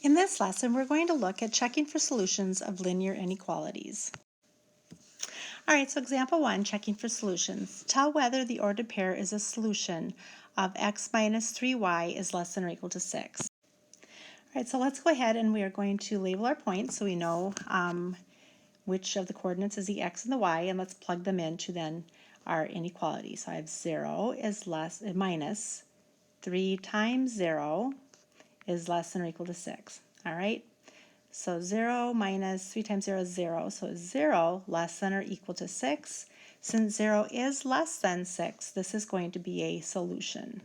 In this lesson, we're going to look at checking for solutions of linear inequalities. All right, so example 1, checking for solutions. Tell whether the ordered pair is a solution of x minus 3y is less than or equal to 6. All right, so let's go ahead and we are going to label our points so we know which of the coordinates is the x and the y, and let's plug them into then our inequality. So I have 0 is minus 3 times 0 is less than or equal to 6. All right, so 0 minus 3 times 0 is 0, so 0 less than or equal to 6. Since 0 is less than 6, this is going to be a solution.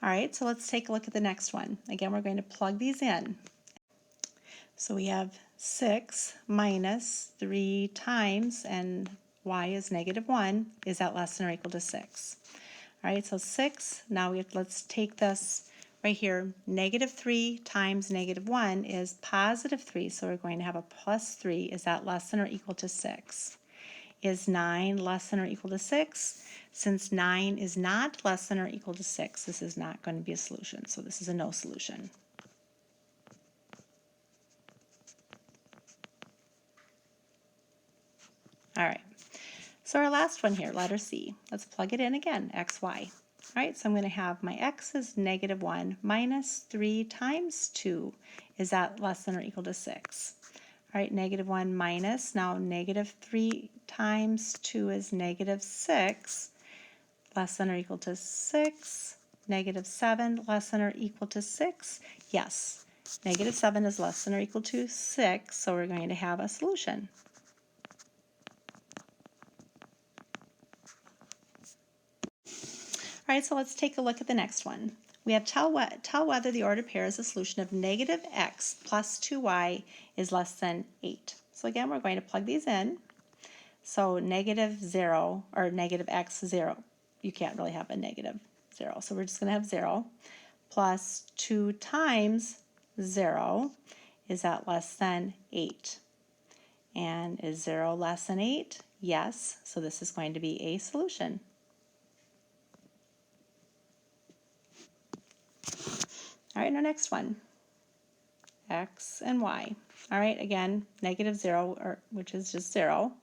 All right, so let's take a look at the next one. Again, we're going to plug these in. So we have 6 minus 3 times, and y is negative 1, is that less than or equal to 6? All right, so 6, now let's take this right here. Negative 3 times negative 1 is positive 3, so we're going to have a plus 3. Is that less than or equal to 6? Is 9 less than or equal to 6? Since 9 is not less than or equal to 6, this is not going to be a solution, so this is a no solution. All right, so our last one here, letter C. Let's plug it in again, x, y. All right, so I'm going to have my x is negative 1 minus 3 times 2. Is that less than or equal to 6? All right, negative 1 minus, now negative 3 times 2 is negative 6, less than or equal to 6. Negative 7 less than or equal to 6. Yes, negative 7 is less than or equal to 6, so we're going to have a solution. All right, so let's take a look at the next one. We have tell whether the ordered pair is a solution of negative x plus 2y is less than 8. So again, we're going to plug these in. So negative 0 or negative x 0. You can't really have a negative 0. So we're just going to have 0 plus 2 times 0. Is that less than 8? And is 0 less than 8? Yes. So this is going to be a solution. All right, our next one, x and y. All right, again, negative 0, which is just 0,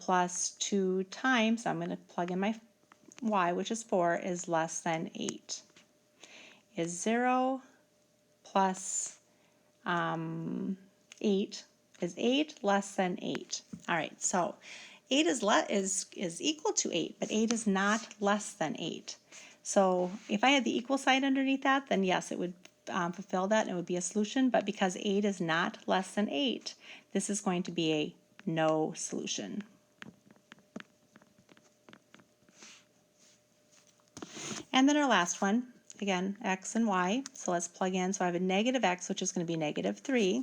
plus 2 times, I'm going to plug in my y, which is 4, is less than 8. Is 0 plus 8, is 8 less than 8? All right, so 8 is equal to 8, but 8 is not less than 8. So if I had the equal sign underneath that, then yes, it would fulfill that and it would be a solution. But because 8 is not less than 8, this is going to be a no solution. And then our last one, again, x and y. So let's plug in. So I have a negative x, which is going to be negative 3,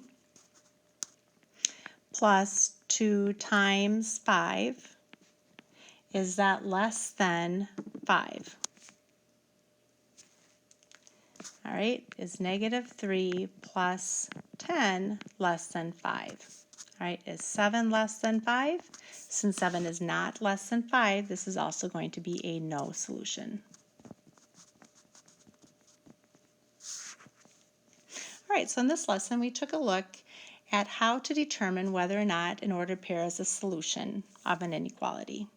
plus 2 times 5. Is that less than 5? All right, is negative 3 plus 10 less than 5? All right, is 7 less than 5? Since 7 is not less than 5, this is also going to be a no solution. All right, so in this lesson, we took a look at how to determine whether or not an ordered pair is a solution of an inequality.